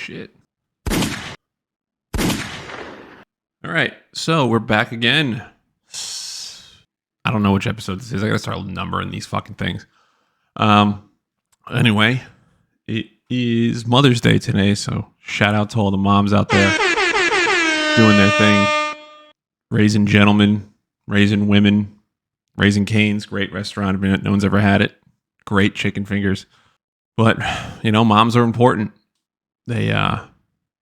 shit. All right, so we're back again. I don't know which episode this is. I gotta start numbering these fucking things. Anyway, it is Mother's Day today, so shout out to all the moms out there doing their thing, raising gentlemen, raising women, Raising Cane's, great restaurant. No one's ever had it. Great chicken fingers. But moms are important. They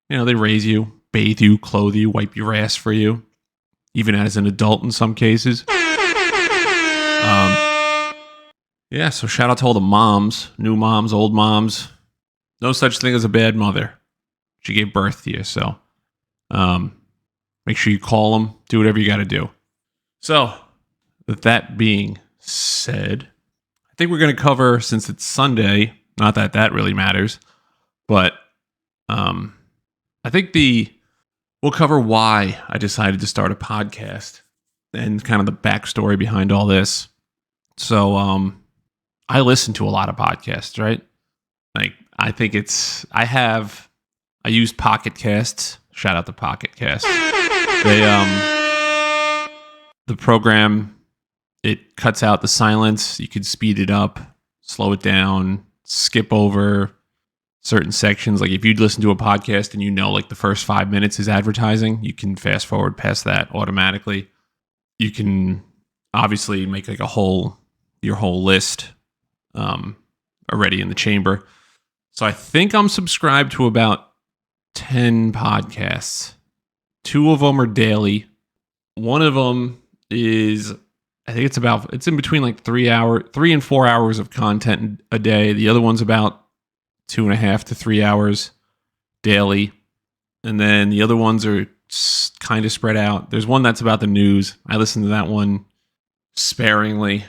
they raise you, bathe you, clothe you, wipe your ass for you, even as an adult in some cases. So shout out to all the moms, new moms, old moms. No such thing as a bad mother. She gave birth to you, so make sure you call them, do whatever you got to do. So, with that being said, I think we're going to cover, since it's Sunday, not that that really matters, but I think we'll cover why I decided to start a podcast and kind of the backstory behind all this. So, I listen to a lot of podcasts, right? Like, I use Pocket Casts. Shout out to Pocket Casts. The program, it cuts out the silence. You could speed it up, slow it down, skip over certain sections. Like if you'd listen to a podcast and like the first 5 minutes is advertising, you can fast forward past that automatically. You can obviously make like your whole list already in the chamber. So I think I'm subscribed to about 10 podcasts. 2 of them are daily. One of them is, I think it's in between like 3 and 4 hours of content a day. The other one's about 2.5 to 3 hours daily. And then the other ones are kind of spread out. There's one that's about the news. I listen to that one sparingly.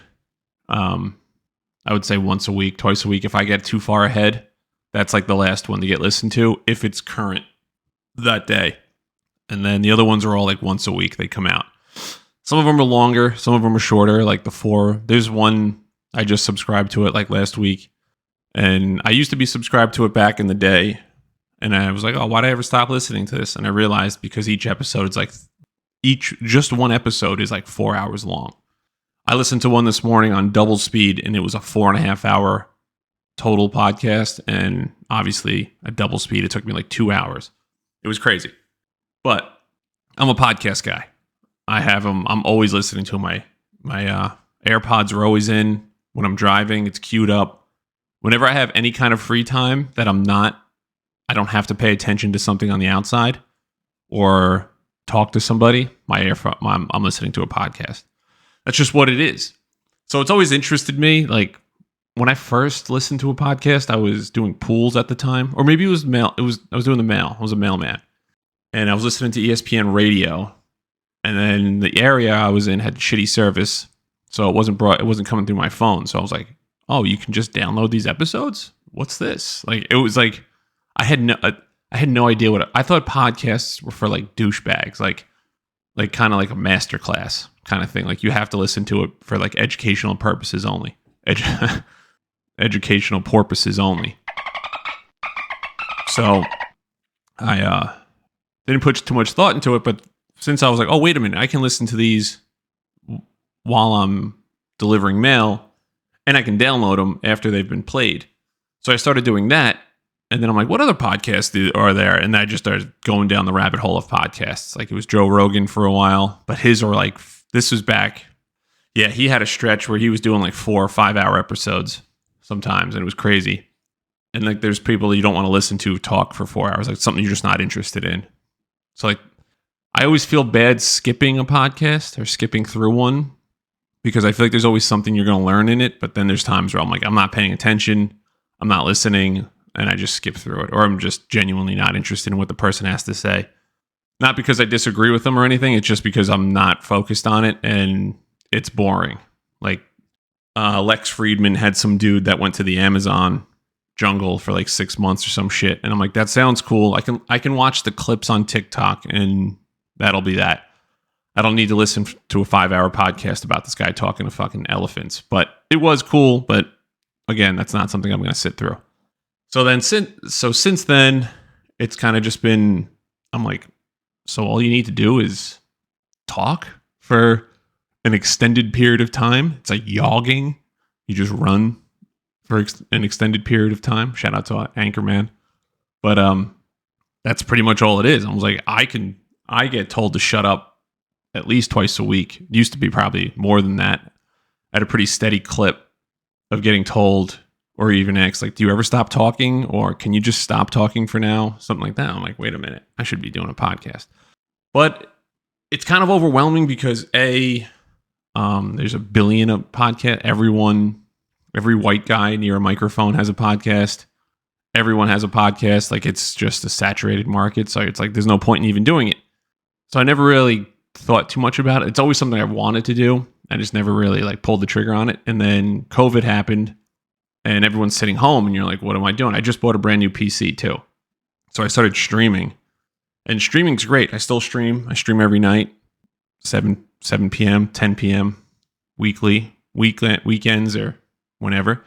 I would say once a week, twice a week. If I get too far ahead, that's like the last one to get listened to if it's current that day. And then the other ones are all like once a week they come out. Some of them are longer, some of them are shorter, like the 4. There's one, I just subscribed to it like last week. And I used to be subscribed to it back in the day. And I was like, oh, why did I ever stop listening to this? And I realized because each episode is like, just one episode is like 4 hours long. I listened to one this morning on double speed and it was a 4.5 hour total podcast. And obviously at double speed, it took me like 2 hours. It was crazy. But I'm a podcast guy. I have them. I'm always listening to them. My AirPods are always in. When I'm driving, it's queued up. Whenever I have any kind of free time that I don't have to pay attention to something on the outside or talk to somebody, I'm listening to a podcast. That's just what it is. So it's always interested me. Like when I first listened to a podcast, I was doing pools at the time, or maybe it was mail. I was doing the mail. I was a mailman, and I was listening to ESPN radio. And then the area I was in had shitty service, so it wasn't coming through my phone. So I was like, "Oh, you can just download these episodes? What's this?" Like it was like I had no idea what I thought podcasts were for, like douchebags, like kind of like a master class kind of thing. Like you have to listen to it for like educational purposes only. Educational purposes only. So I didn't put too much thought into it, but since I was like, oh, wait a minute, I can listen to these while I'm delivering mail, and I can download them after they've been played. So I started doing that, and then I'm like, what other podcasts are there? And I just started going down the rabbit hole of podcasts. Like it was Joe Rogan for a while, but his were like, this was back. Yeah, he had a stretch where he was doing like 4 or 5 hour episodes sometimes, and it was crazy. And like there's people that you don't want to listen to talk for 4 hours, like something you're just not interested in. So like, I always feel bad skipping a podcast or skipping through one because I feel like there's always something you're going to learn in it. But then there's times where I'm like, I'm not paying attention, I'm not listening, and I just skip through it. Or I'm just genuinely not interested in what the person has to say. Not because I disagree with them or anything. It's just because I'm not focused on it and it's boring. Like Lex Friedman had some dude that went to the Amazon jungle for like 6 months or some shit. And I'm like, that sounds cool. I can watch the clips on TikTok and that'll be that. I don't need to listen to a 5 hour podcast about this guy talking to fucking elephants. But it was cool. But again, that's not something I'm going to sit through. So since then, it's kind of just been, I'm like, so all you need to do is talk for an extended period of time. It's like jogging. You just run for an extended period of time. Shout out to Anchorman. But that's pretty much all it is. I was like, I get told to shut up at least twice a week. It used to be probably more than that, at a pretty steady clip of getting told or even asked, like, do you ever stop talking, or can you just stop talking for now? Something like that. I'm like, wait a minute, I should be doing a podcast. But it's kind of overwhelming because there's a billion of podcast. Every white guy near a microphone has a podcast. Everyone has a podcast. Like, it's just a saturated market. So it's like, there's no point in even doing it. So I never really thought too much about it. It's always something I wanted to do. I just never really like pulled the trigger on it. And then COVID happened and everyone's sitting home and you're like, what am I doing? I just bought a brand new PC too. So I started streaming, and streaming's great. I still stream. I stream every night, 7 p.m., 10 p.m. weekends or whenever.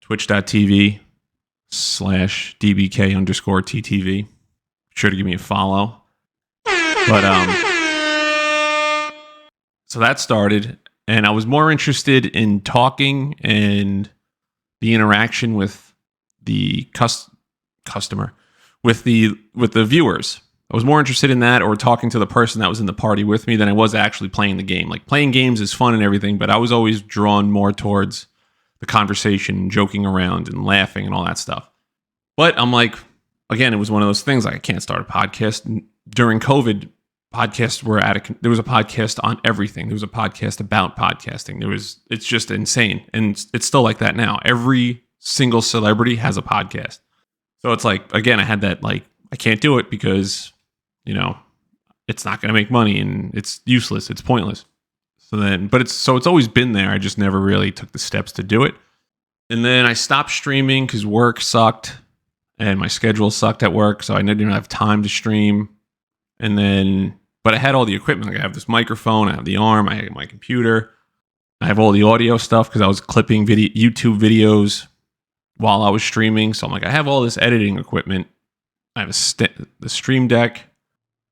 Twitch.tv/DBK_TTV. Sure to give me a follow. But so that started, and I was more interested in talking and the interaction with the customer, with the viewers. I was more interested in that, or talking to the person that was in the party with me, than I was actually playing the game. Like, playing games is fun and everything, but I was always drawn more towards the conversation, joking around and laughing and all that stuff. But I'm like, again, it was one of those things, like, I can't start a podcast. And during COVID, podcasts were there was a podcast on everything. There was a podcast about podcasting. It's just insane. And it's still like that now. Every single celebrity has a podcast. So it's like, again, I had that, like, I can't do it because, it's not going to make money and it's useless. It's pointless. It's always been there. I just never really took the steps to do it. And then I stopped streaming because work sucked and my schedule sucked at work. So I didn't have time to stream. But I had all the equipment. Like, I have this microphone, I have the arm, I have my computer, I have all the audio stuff because I was clipping YouTube videos while I was streaming. So I'm like, I have all this editing equipment. I have the Stream Deck.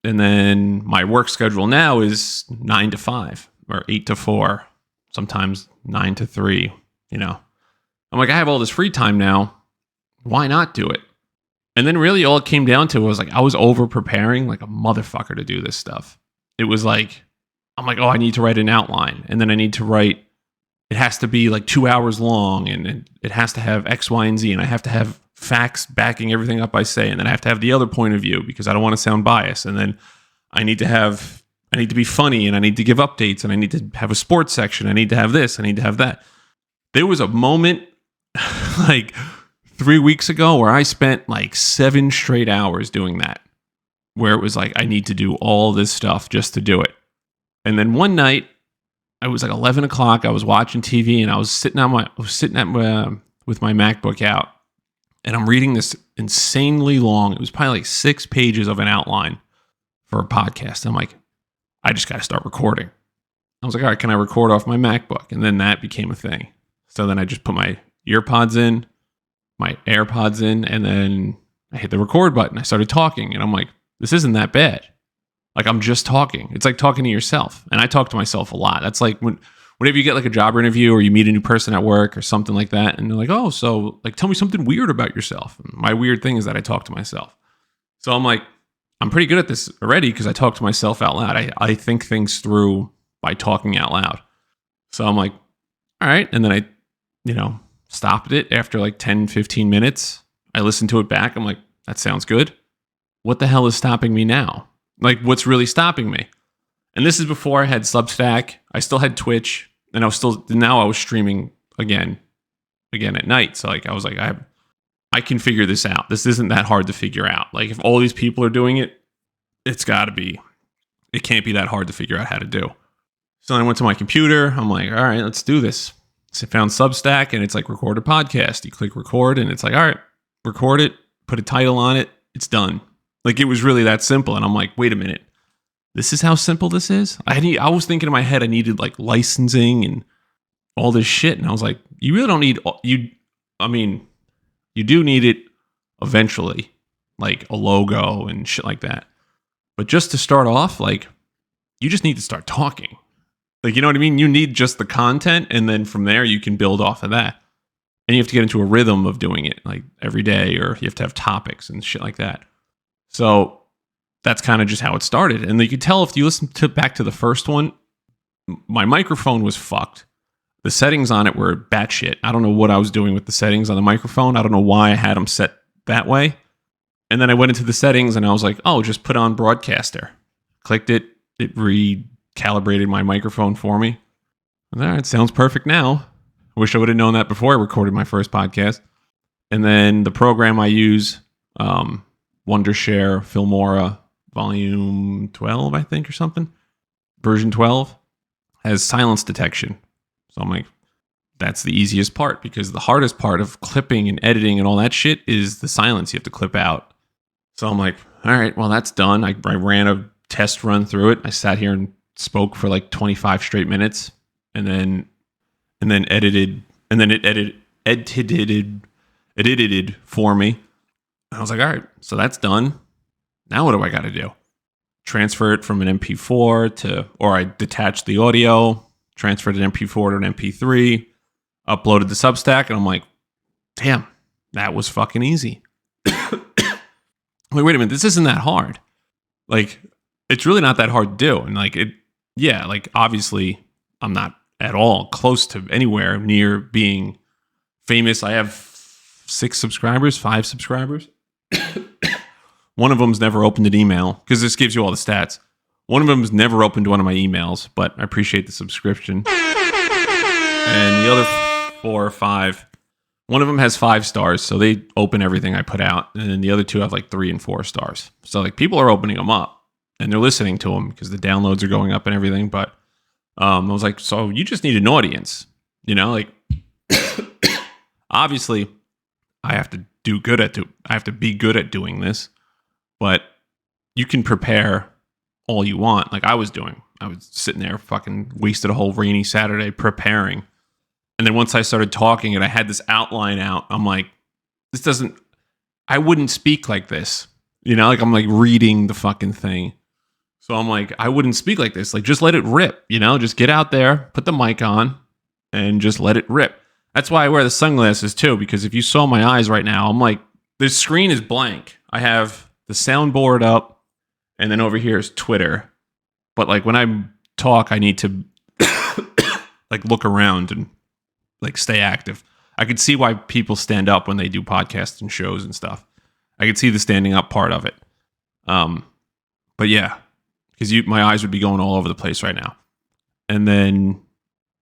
And then my work schedule now is 9 to 5 or 8 to 4, sometimes 9 to 3, I'm like, I have all this free time now. Why not do it? And then really all it came down to was, like, I was over preparing like a motherfucker to do this stuff. It was like, I'm like, oh, I need to write an outline. And then I need to write, it has to be like 2 hours long, and it has to have X, Y, and Z. And I have to have facts backing everything up I say. And then I have to have the other point of view because I don't want to sound biased. And then I need to be funny, and I need to give updates, and I need to have a sports section. I need to have this. I need to have that. There was a moment like 3 weeks ago where I spent like 7 straight hours doing that, where it was like, I need to do all this stuff just to do it. And then one night, I was like 11 o'clock. I was watching TV, and I was sitting with my MacBook out, and I'm reading this insanely long. It was probably like 6 pages of an outline for a podcast. I'm like, I just got to start recording. I was like, all right, can I record off my MacBook? And then that became a thing. So then I just put my earpods in, my AirPods in, and then I hit the record button. I started talking, and I'm like, this isn't that bad. Like, I'm just talking. It's like talking to yourself. And I talk to myself a lot. That's like whenever you get like a job interview or you meet a new person at work or something like that, and they're like, oh, so like, tell me something weird about yourself. And my weird thing is that I talk to myself. So I'm like, I'm pretty good at this already because I talk to myself out loud. I think things through by talking out loud. So I'm like, all right. And then I, stopped it after like 10, 15 minutes. I listened to it back. I'm like, that sounds good. What the hell is stopping me now? Like, what's really stopping me? And this is before I had Substack. I still had Twitch, and now I was streaming again at night. So like, I was like, I can figure this out. This isn't that hard to figure out. Like, if all these people are doing it, it can't be that hard to figure out how to do. So I went to my computer. I'm like, all right, let's do this. So I found Substack, and it's like, record a podcast. You click record, and it's like, all right, record it, put a title on it. It's done. Like, it was really that simple. And I'm like, wait a minute. This is how simple this is? I was thinking in my head I needed like licensing and all this shit. And I was like, you really don't need, you do need it eventually. like a logo and shit like that. But just to start off, like, you just need to start talking. Like, you know what I mean? You need just the content, and then from there you can build off of that. And you have to get into a rhythm of doing it like every day, or you have to have topics and shit like that. So that's kind of just how it started. And you could tell if you listen back to the first one, my microphone was fucked. The settings on it were batshit. I don't know what I was doing with the settings on the microphone. I don't know why I had them set that way. And then I went into the settings and I was like, oh, just put on broadcaster. Clicked it. It recalibrated my microphone for me. All right, sounds perfect now. I wish I would have known that before I recorded my first podcast. And then the program I use, Wondershare Filmora Volume 12, I think, or something. Version 12 has silence detection. So I'm like, that's the easiest part, because the hardest part of clipping and editing and all that shit is the silence you have to clip out. So I'm like, all right, well, that's done. I ran a test run through it. I sat here and spoke for like 25 straight minutes, and then edited, and then it edited for me. And I was like, all right, so that's done. Now what do I got to do? Transfer it from an MP4 or I detached the audio, transferred an MP4 to an MP3, uploaded the Substack, and I'm like, damn, that was fucking easy. Like, wait a minute, this isn't that hard. Like, it's really not that hard to do. And like, like, obviously I'm not at all close to anywhere near being famous. I have 5 subscribers. One of them's never opened an email, because this gives you all the stats. One of them's never opened one of my emails, but I appreciate the subscription. And the other 4 or 5, one of them has 5 stars, so they open everything I put out. And then the other 2 have like 3 and 4 stars. So like, people are opening them up and they're listening to them because the downloads are going up and everything. But I was like, so you just need an audience, you know, like obviously I have to be good at doing this, but you can prepare all you want. Like I was doing. I was sitting there, fucking wasted a whole rainy Saturday preparing. And then once I started talking and I had this outline out, I'm like, I wouldn't speak like this. You know, like I'm like reading the fucking thing. So I'm like, I wouldn't speak like this. Like, just let it rip, you know, just get out there, put the mic on and just let it rip. That's why I wear the sunglasses too, because if you saw my eyes right now, I'm like, the screen is blank. I have the soundboard up and then over here is Twitter. But like when I talk, I need to like look around and like stay active. I could see why people stand up when they do podcasts and shows and stuff. I could see the standing up part of it. But yeah, because my eyes would be going all over the place right now. And then,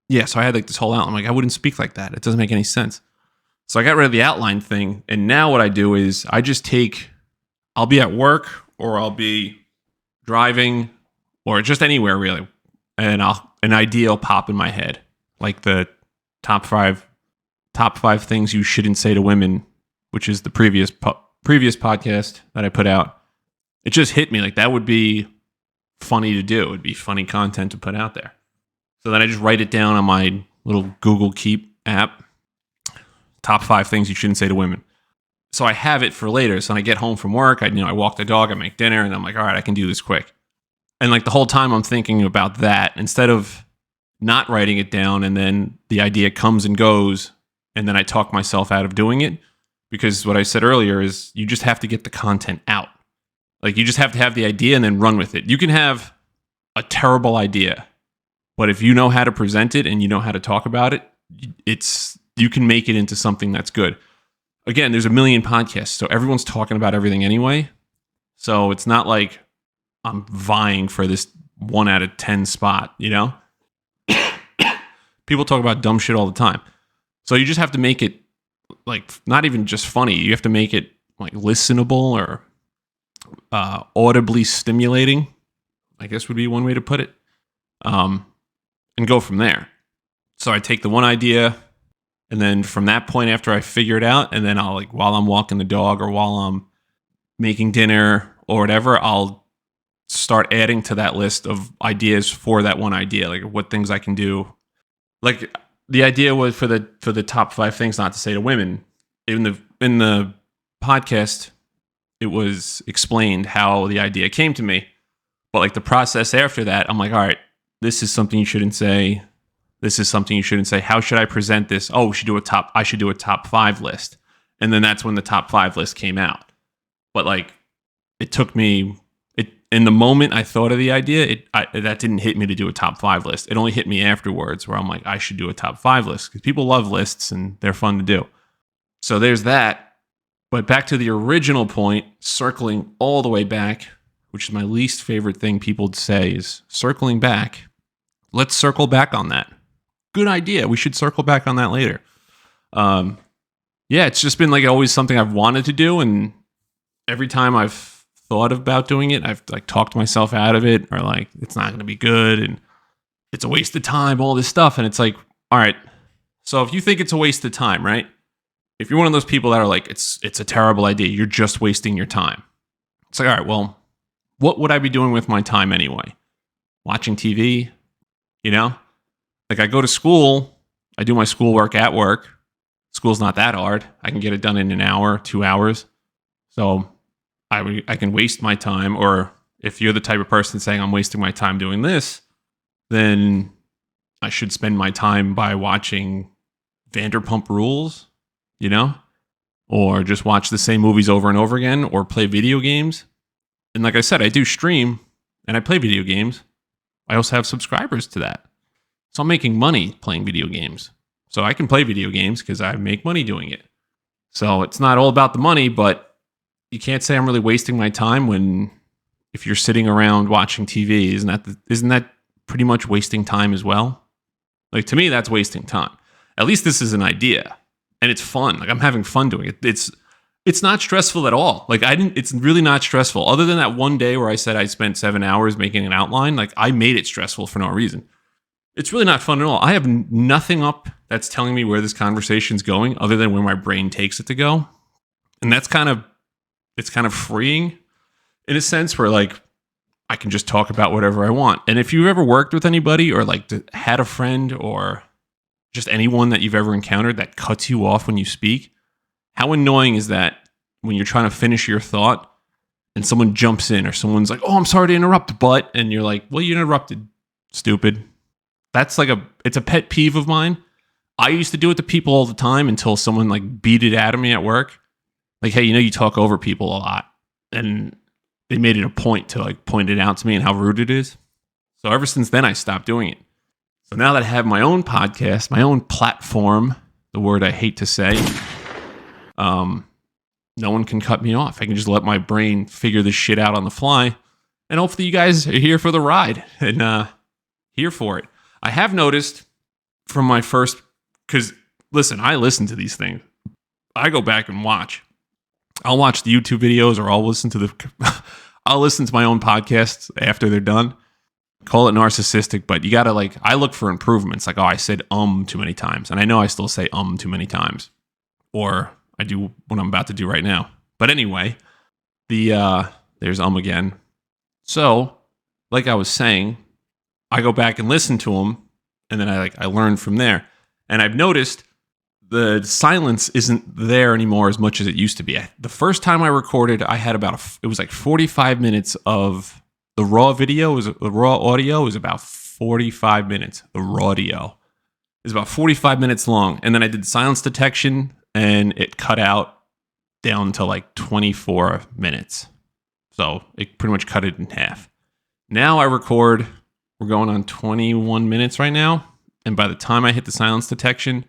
yeah, so I had like this whole outline. I'm like, I wouldn't speak like that. It doesn't make any sense. So I got rid of the outline thing. And now what I do is I'll be at work or I'll be driving or just anywhere really. And an idea will pop in my head. Like the top five things you shouldn't say to women, which is the previous podcast that I put out. It just hit me like that would be funny to do. It'd be funny content to put out there. So then I just write it down on my little Google Keep app. Top 5 things you shouldn't say to women. So I have it for later. So when I get home from work, I walk the dog, I make dinner, and I'm like, all right, I can do this quick. And like the whole time I'm thinking about that instead of not writing it down, and then the idea comes and goes, and then I talk myself out of doing it. Because what I said earlier is you just have to get the content out. Like you just have to have the idea and then run with it. You can have a terrible idea, but if you know how to present it and you know how to talk about it, you can make it into something that's good. Again, there's a million podcasts, so everyone's talking about everything anyway. So it's not like I'm vying for this 1 out of 10 spot, you know? People talk about dumb shit all the time. So you just have to make it like not even just funny. You have to make it like listenable or audibly stimulating, I guess would be one way to put it. And go from there. So I take the one idea, and then from that point after I figure it out, and then I'll like while I'm walking the dog or while I'm making dinner or whatever, I'll start adding to that list of ideas for that one idea, like what things I can do. Like the idea was for the top 5 things not to say to women. In the podcast, it was explained how the idea came to me. But like the process after that, I'm like, all right, this is something you shouldn't say. This is something you shouldn't say. How should I present this? Oh, I should do a top 5 list. And then that's when the top 5 list came out. But like, it took me, in the moment I thought of the idea, that didn't hit me to do a top 5 list. It only hit me afterwards where I'm like, I should do a top 5 list because people love lists and they're fun to do. So there's that. But back to the original point, circling all the way back, which is my least favorite thing people say is circling back. Let's circle back on that. Good idea. We should circle back on that later. Yeah, it's just been like always something I've wanted to do. And every time I've thought about doing it, I've like talked myself out of it, or like, it's not going to be good and it's a waste of time, all this stuff. And it's like, all right, so if you think it's a waste of time, right? If you're one of those people that are like, it's a terrible idea, you're just wasting your time. It's like, all right, well, what would I be doing with my time anyway? Watching TV, you know? Like I go to school, I do my schoolwork at work. School's not that hard. I can get it done in an hour, 2 hours. So I can waste my time. Or if you're the type of person saying I'm wasting my time doing this, then I should spend my time by watching Vanderpump Rules, you know? Or just watch the same movies over and over again, or play video games. And like I said, I do stream and I play video games. I also have subscribers to that. So I'm making money playing video games. So I can play video games because I make money doing it. So it's not all about the money, but you can't say I'm really wasting my time when, if you're sitting around watching TV, isn't that pretty much wasting time as well? Like to me, that's wasting time. At least this is an idea and it's fun. Like I'm having fun doing it. It's not stressful at all. Like it's really not stressful. Other than that one day where I said I spent 7 hours making an outline, like I made it stressful for no reason. It's really not fun at all. I have nothing up that's telling me where this conversation's going other than where my brain takes it to go. And it's kind of freeing in a sense where like I can just talk about whatever I want. And if you've ever worked with anybody or like had a friend or just anyone that you've ever encountered that cuts you off when you speak, how annoying is that when you're trying to finish your thought and someone jumps in or someone's like, oh, I'm sorry to interrupt, but, and you're like, well, you interrupted, stupid. That's like it's a pet peeve of mine. I used to do it to people all the time until someone like beat it out of me at work. Like, hey, you talk over people a lot. And they made it a point to like point it out to me and how rude it is. So ever since then, I stopped doing it. So now that I have my own podcast, my own platform, the word I hate to say, no one can cut me off. I can just let my brain figure this shit out on the fly. And hopefully you guys are here for the ride and here for it. I have noticed from my first, because listen, I listen to these things. I go back and watch. I'll watch the YouTube videos or I'll listen to my own podcasts after they're done. Call it narcissistic, but you gotta I look for improvements. Like, oh, I said too many times. And I know I still say too many times. Or I do what I'm about to do right now. But anyway, there's again. So, like I was saying, I go back and listen to them, and then I learn from there. And I've noticed the silence isn't there anymore as much as it used to be. The first time I recorded, I had it was like 45 minutes of the raw video. The raw audio was about 45 minutes. The raw audio is about 45 minutes long. And then I did silence detection, and it cut out down to like 24 minutes. So it pretty much cut it in half. Now I record, we're going on 21 minutes right now. And by the time I hit the silence detection,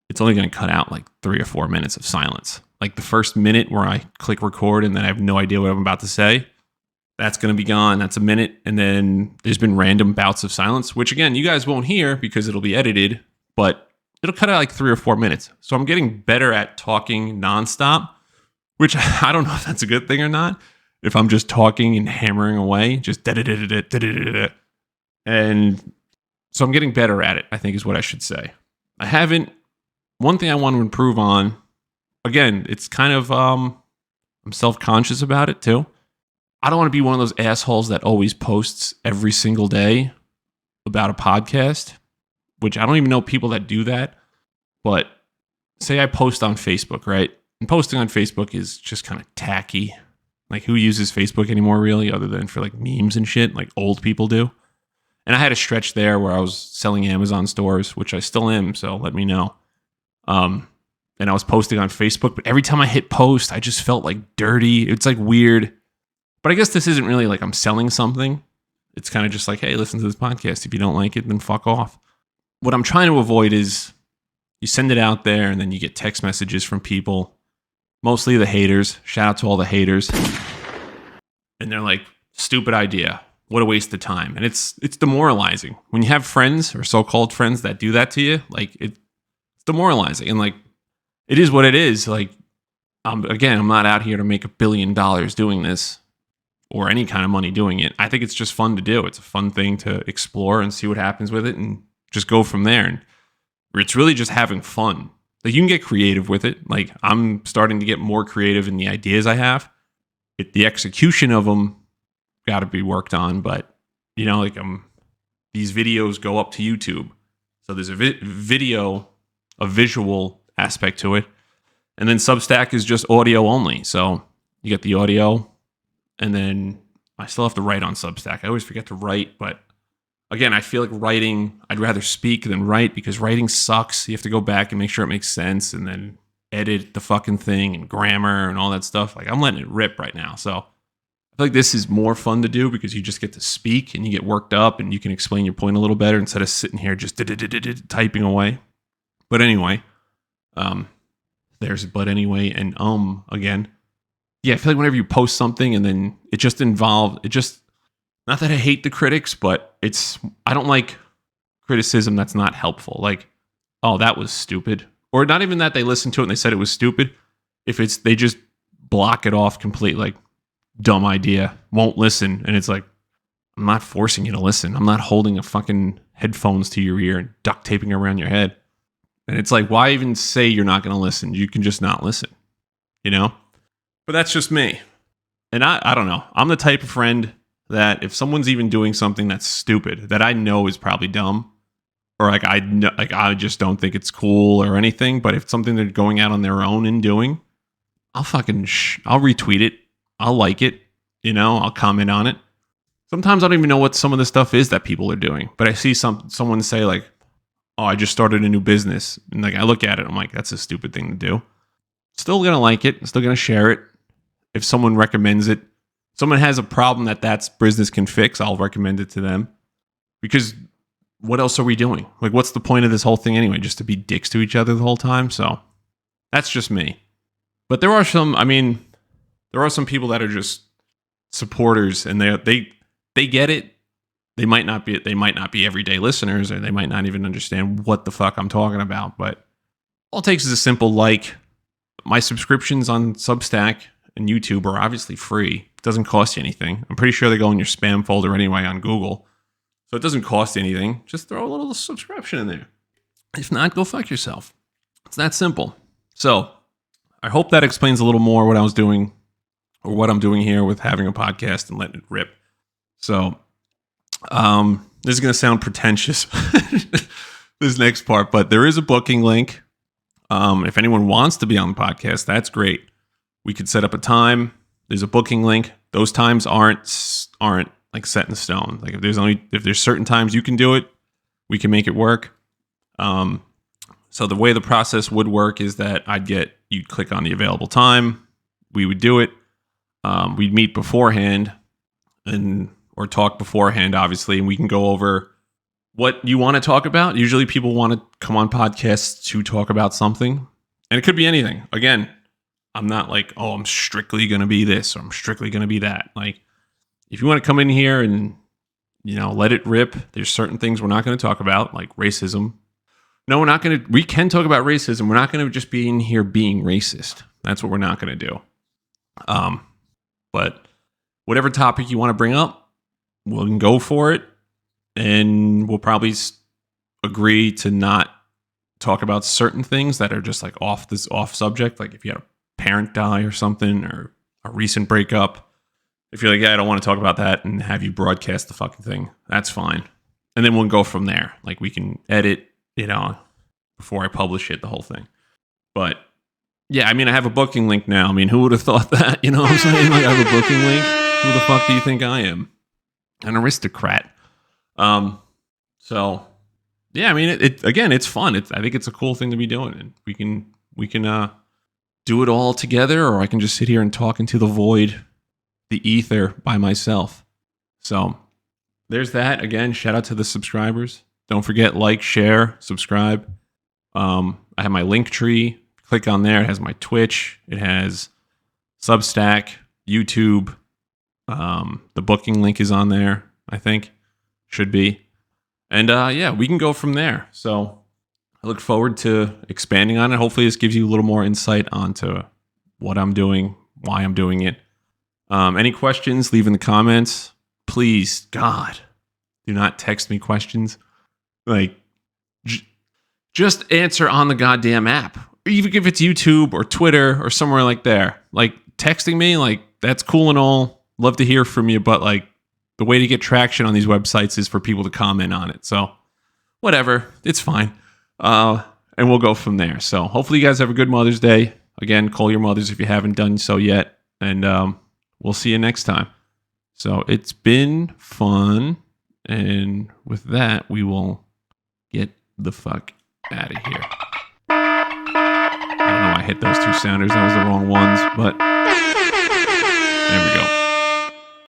it's only going to cut out like 3 or 4 minutes of silence. Like the first minute where I click record and then I have no idea what I'm about to say, that's going to be gone. That's a minute. And then there's been random bouts of silence, which again, you guys won't hear because it'll be edited, but it'll cut out like 3 or 4 minutes. So I'm getting better at talking nonstop, which I don't know if that's a good thing or not. If I'm just talking and hammering away, just da-da-da-da-da-da-da-da. And so I'm getting better at it, I think is what I should say. One thing I want to improve on, again, it's kind of, I'm self-conscious about it too. I don't want to be one of those assholes that always posts every single day about a podcast, which I don't even know people that do that. But say I post on Facebook, right? And posting on Facebook is just kind of tacky. Like, who uses Facebook anymore, really, other than for like memes and shit, like old people do? And I had a stretch there where I was selling Amazon stores, which I still am, so let me know. And I was posting on Facebook, but every time I hit post, I just felt like dirty. It's like weird. But I guess this isn't really like I'm selling something. It's kind of just like, hey, listen to this podcast. If you don't like it, then fuck off. What I'm trying to avoid is you send it out there and then you get text messages from people, mostly the haters. Shout out to all the haters. And they're like, stupid idea. What a waste of time. And it's demoralizing. When you have friends or so-called friends that do that to you, like it's demoralizing. And like, it is what it is. Like, I'm not out here to make $1 billion doing this or any kind of money doing it. I think it's just fun to do. It's a fun thing to explore and see what happens with it and just go from there. And it's really just having fun. Like, you can get creative with it. Like, I'm starting to get more creative in the ideas I have. The execution of them got to be worked on. But, like these videos go up to YouTube. So there's a visual aspect to it. And then Substack is just audio only. So you get the audio, and then I still have to write on Substack. I always forget to write, but again, I feel like writing, I'd rather speak than write because writing sucks. You have to go back and make sure it makes sense and then edit the fucking thing and grammar and all that stuff. Like, I'm letting it rip right now. So I feel like this is more fun to do because you just get to speak and you get worked up and you can explain your point a little better instead of sitting here just typing away. But anyway, there's but anyway and again. Yeah, I feel like whenever you post something and then not that I hate the critics, but I don't like criticism that's not helpful. Like, oh, that was stupid. Or not even that they listened to it and they said it was stupid. If they just block it off completely, like, dumb idea, won't listen. And it's like, I'm not forcing you to listen. I'm not holding a fucking headphones to your ear and duct taping around your head. And it's like, why even say you're not going to listen? You can just not listen, But that's just me. And I don't know. I'm the type of friend that if someone's even doing something that's stupid, that I know is probably dumb, or I just don't think it's cool or anything, but if it's something they're going out on their own and doing, I'll retweet it. I'll like it. I'll comment on it. Sometimes I don't even know what some of the stuff is that people are doing, but I see someone say like, oh, I just started a new business. And like, I look at it, I'm like, that's a stupid thing to do. Still going to like it. Still going to share it. If someone recommends it, someone has a problem that business can fix, I'll recommend it to them. Because what else are we doing? Like, what's the point of this whole thing anyway? Just to be dicks to each other the whole time? So that's just me. But there are some people that are just supporters and they get it. They might not be everyday listeners, or they might not even understand what the fuck I'm talking about. But all it takes is a simple like. My subscriptions on Substack and YouTube are obviously free. It doesn't cost you anything. I'm pretty sure they go in your spam folder anyway on Google. So it doesn't cost anything. Just throw a little subscription in there. If not, go fuck yourself. It's that simple. So I hope that explains a little more what I was doing or what I'm doing here with having a podcast and letting it rip. So this is going to sound pretentious, this next part, but there is a booking link. If anyone wants to be on the podcast, that's great. We could set up a time. There's a booking link. Those times aren't like set in stone. Like if there's certain times you can do it, we can make it work. So the way the process would work is that you'd click on the available time. We would do it. We'd meet beforehand or talk beforehand, obviously, and we can go over what you want to talk about. Usually people want to come on podcasts to talk about something, and it could be anything. Again, I'm not like, oh, I'm strictly going to be this or I'm strictly going to be that. Like, if you want to come in here and, let it rip, there's certain things we're not going to talk about, like racism. No, we can talk about racism. We're not going to just be in here being racist. That's what we're not going to do. But whatever topic you want to bring up, we can go for it. And we'll probably agree to not talk about certain things that are just like off subject. Like if you had a parent die or something, or a recent breakup, if you're like, yeah, I don't want to talk about that, and have you broadcast the fucking thing, that's fine. And then we'll go from there. Like we can edit, before I publish it, the whole thing. But Yeah, I mean, I have a booking link now. I mean, who would have thought that? You know what I'm saying? Like, I have a booking link. Who the fuck do you think I am? An aristocrat. So yeah, I mean, it again, it's fun. I think it's a cool thing to be doing, and we can do it all together, or I can just sit here and talk into the void, the ether by myself. So there's that. Again, shout out to the subscribers. Don't forget, like, share, subscribe. I have my link tree. Click on there. It has my Twitch. It has Substack, YouTube. The booking link is on there, I think. Should be. And yeah, we can go from there. So I look forward to expanding on it. Hopefully this gives you a little more insight onto what I'm doing, why I'm doing it. Any questions, leave in the comments. Please, God, do not text me questions. Like, just answer on the goddamn app. Even if it's YouTube or Twitter or somewhere like there. Like, texting me, like, that's cool and all. Love to hear from you, but like, the way to get traction on these websites is for people to comment on it. So whatever, it's fine. And we'll go from there. So hopefully you guys have a good Mother's Day. Again, call your mothers if you haven't done so yet. And we'll see you next time. So it's been fun. And with that, we will get the fuck out of here. I don't know, I hit those two sounders. That was the wrong ones, but there we go.